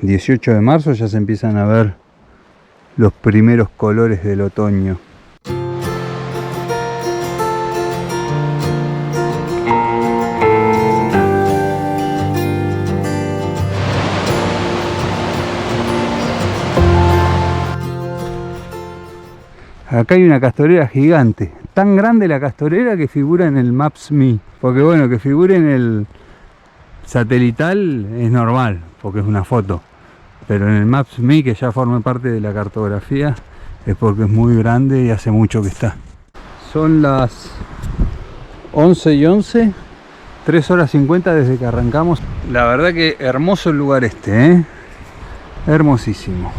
18 de marzo ya se empiezan a ver los primeros colores del otoño. Acá hay una castorera gigante, tan grande la castorera que figura en el Maps.me, porque bueno, que figure en el satelital es normal, porque es una foto, pero en el Maps.me, que ya forma parte de la cartografía, es porque es muy grande y hace mucho que está. Son las 11:11, 3 horas 50 desde que arrancamos. La verdad que hermoso el lugar este, ¿eh? Hermosísimo.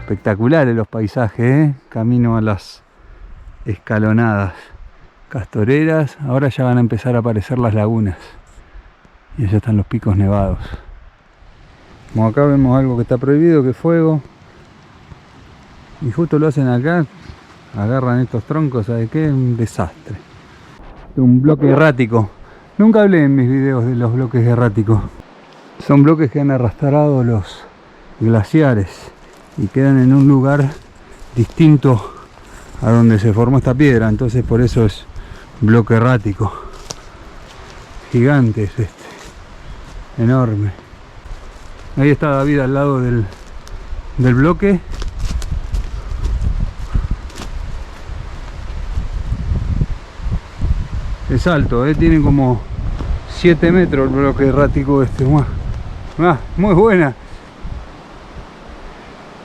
Espectaculares los paisajes, ¿eh? Camino a las escalonadas castoreras. Ahora ya van a empezar a aparecer las lagunas y allá están los picos nevados. Como acá vemos algo que está prohibido, que es fuego, y justo lo hacen acá. Agarran estos troncos, ¿sabe qué? Un desastre. Un bloque errático. Nunca hablé en mis videos de los bloques erráticos. Son bloques que han arrastrado los glaciares y quedan en un lugar distinto a donde se formó esta piedra, entonces por eso es bloque errático. Gigante es este, enorme. Ahí está David al lado del bloque. Es alto, tiene como 7 metros el bloque errático este. Muy buena.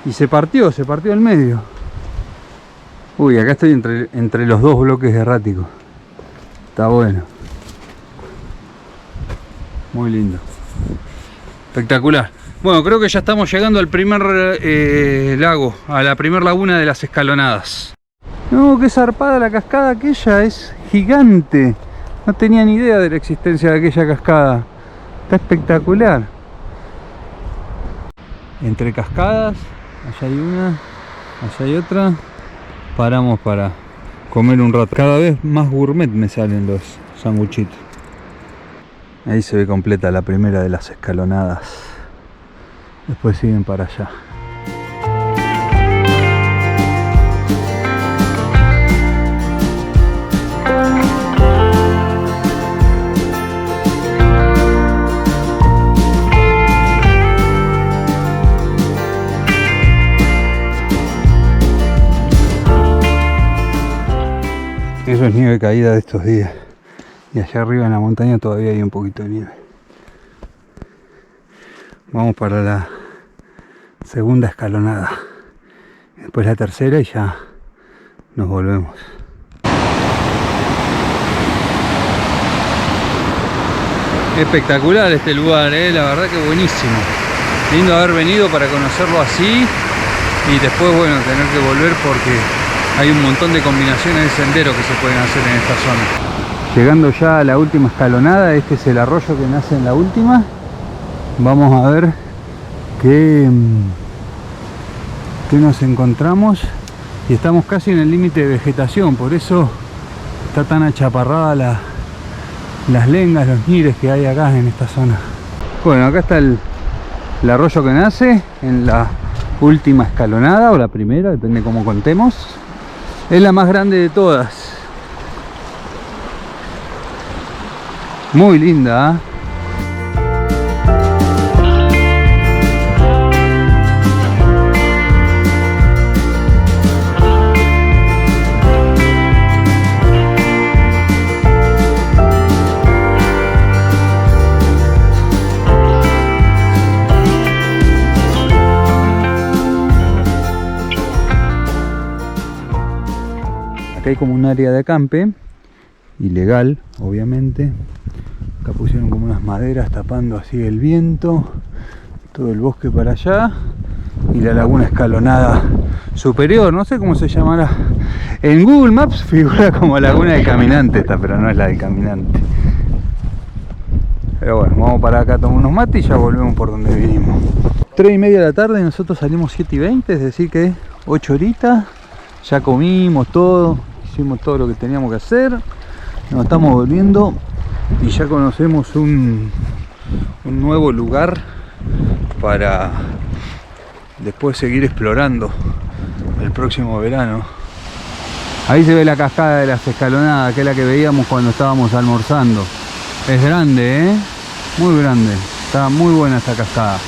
Y se partió al medio. Uy, acá estoy entre los dos bloques erráticos. Está bueno. Muy lindo. Espectacular. Bueno, creo que ya estamos llegando al primer lago, a la primer laguna de las escalonadas. No, qué zarpada la cascada aquella, es gigante. No tenía ni idea de la existencia de aquella cascada. Está espectacular. Entre cascadas. Allá hay una, allá hay otra. Paramos para comer un rato. Cada vez más gourmet me salen los sanguchitos. Ahí se ve completa la primera de las escalonadas. Después siguen para allá. Eso es nieve caída de estos días. Y allá arriba en la montaña todavía hay un poquito de nieve. Vamos para la segunda escalonada. Después la tercera y ya nos volvemos. Espectacular este lugar, la verdad que buenísimo. Lindo haber venido para conocerlo así. Y después, bueno, tener que volver porque hay un montón de combinaciones de sendero que se pueden hacer en esta zona. Llegando ya a la última escalonada, este es el arroyo que nace en la última. Vamos a ver qué nos encontramos. Y estamos casi en el límite de vegetación, por eso está tan achaparrada las lengas, los ñires que hay acá en esta zona. Bueno, acá está el arroyo que nace en la última escalonada, o la primera, depende cómo contemos. Es la más grande de todas. Muy linda, ¿eh? Acá hay como un área de acampe, ilegal, obviamente. Acá pusieron como unas maderas tapando así el viento, todo el bosque para allá. y la laguna escalonada superior, no sé cómo se llamará. En Google Maps figura como laguna del caminante esta, pero no es la del caminante. Pero bueno, vamos para acá a tomar unos mates y ya volvemos por donde vinimos. 3:30 de la tarde y nosotros salimos 7:20, es decir que 8 horitas. Ya comimos todo, hicimos todo lo que teníamos que hacer. Nos estamos volviendo y ya conocemos un nuevo lugar para después seguir explorando el próximo verano. Ahí se ve la cascada de las escalonadas, que es la que veíamos cuando estábamos almorzando. Es grande, muy grande, está muy buena esta cascada.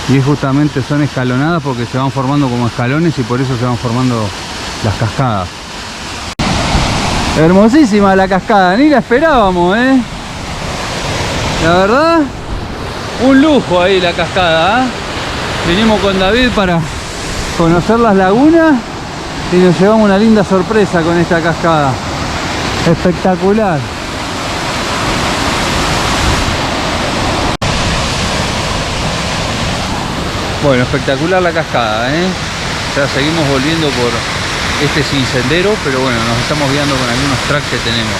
Y justamente son escalonadas porque se van formando como escalones y por eso se van formando las cascadas. Hermosísima la cascada, ni la esperábamos, La verdad, un lujo ahí la cascada, Vinimos con David para conocer las lagunas y nos llevamos una linda sorpresa con esta cascada. Espectacular. Bueno, espectacular la cascada, Ya seguimos volviendo por este sin sendero, pero bueno, nos estamos guiando con algunos tracks que tenemos.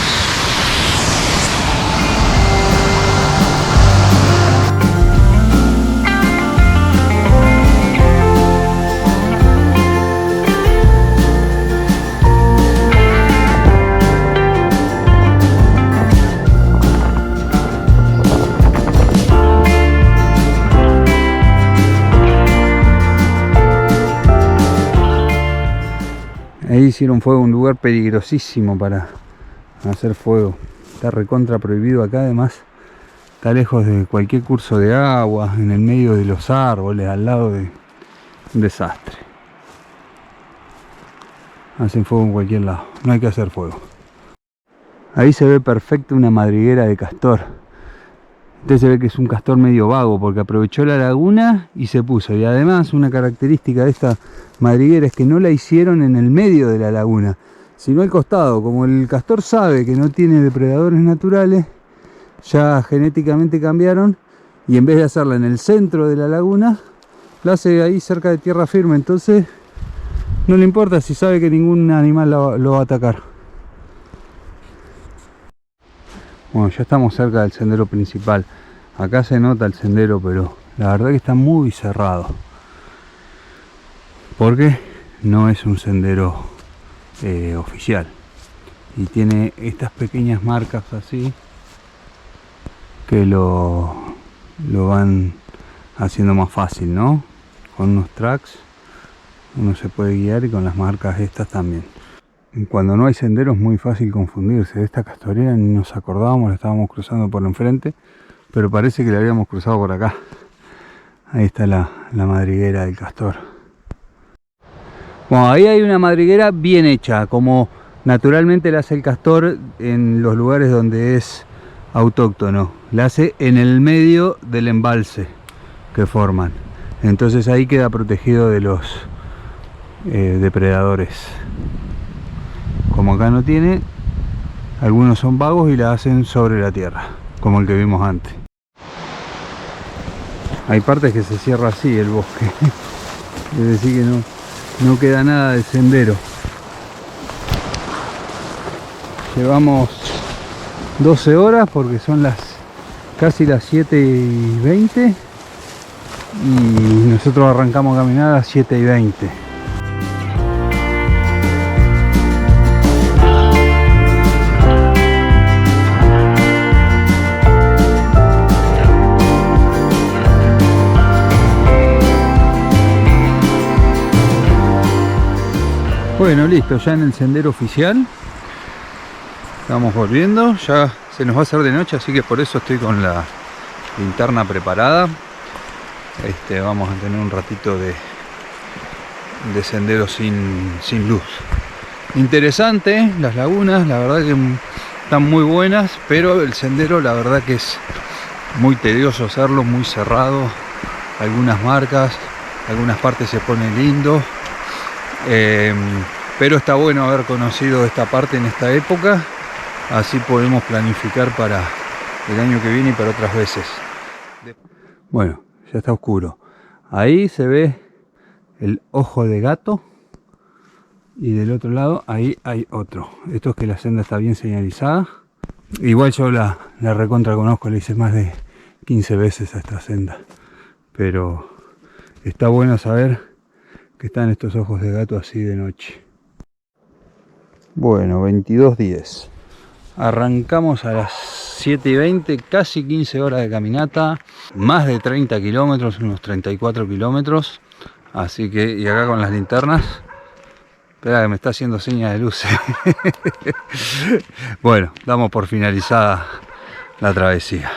Ahí hicieron fuego, un lugar peligrosísimo para hacer fuego. Está recontra prohibido acá, además está lejos de cualquier curso de agua, en el medio de los árboles, al lado de un desastre. Hacen fuego en cualquier lado, no hay que hacer fuego. Ahí se ve perfecto una madriguera de castor. Entonces se ve que es un castor medio vago porque aprovechó la laguna y se puso. Y además una característica de esta madriguera es que no la hicieron en el medio de la laguna, sino al costado. Como el castor sabe que no tiene depredadores naturales, ya genéticamente cambiaron y en vez de hacerla en el centro de la laguna, la hace ahí cerca de tierra firme. Entonces no le importa si sabe que ningún animal lo va a atacar. Bueno, ya estamos cerca del sendero principal. Acá se nota el sendero, pero la verdad que está muy cerrado. Porque no es un sendero oficial. Y tiene estas pequeñas marcas así que lo van haciendo más fácil, ¿no? Con unos tracks uno se puede guiar y con las marcas estas también. Cuando no hay sendero es muy fácil confundirse. De esta castorera ni nos acordábamos, la estábamos cruzando por enfrente, pero parece que la habíamos cruzado por acá. Ahí está la madriguera del castor. Bueno, ahí hay una madriguera bien hecha, como naturalmente la hace el castor en los lugares donde es autóctono. La hace en el medio del embalse que forman. Entonces ahí queda protegido de los depredadores. Como acá no tiene, algunos son vagos y la hacen sobre la tierra, como el que vimos antes. Hay partes que se cierra así el bosque, es decir que no queda nada de sendero. Llevamos 12 horas porque son casi las 7:20 y nosotros arrancamos a caminar a las 7:20. Bueno, listo, ya en el sendero oficial. Estamos volviendo, ya se nos va a hacer de noche, así que por eso estoy con la linterna preparada. Vamos a tener un ratito de sendero sin luz. Interesante, las lagunas, la verdad que están muy buenas, pero el sendero la verdad que es muy tedioso hacerlo, muy cerrado. Algunas marcas, algunas partes se pone lindo. Pero está bueno haber conocido esta parte en esta época, así podemos planificar para el año que viene y para otras veces. Bueno, ya está oscuro. Ahí se ve el ojo de gato. Y del otro lado, ahí hay otro. Esto es que la senda está bien señalizada. Igual yo la recontra conozco, le hice más de 15 veces a esta senda. Pero está bueno saber que están estos ojos de gato así de noche. Bueno, 22:10. Arrancamos a las 7:20, casi 15 horas de caminata. Más de 30 kilómetros, unos 34 kilómetros. Así que, y acá con las linternas. Espera que me está haciendo señas de luces. Bueno, damos por finalizada la travesía.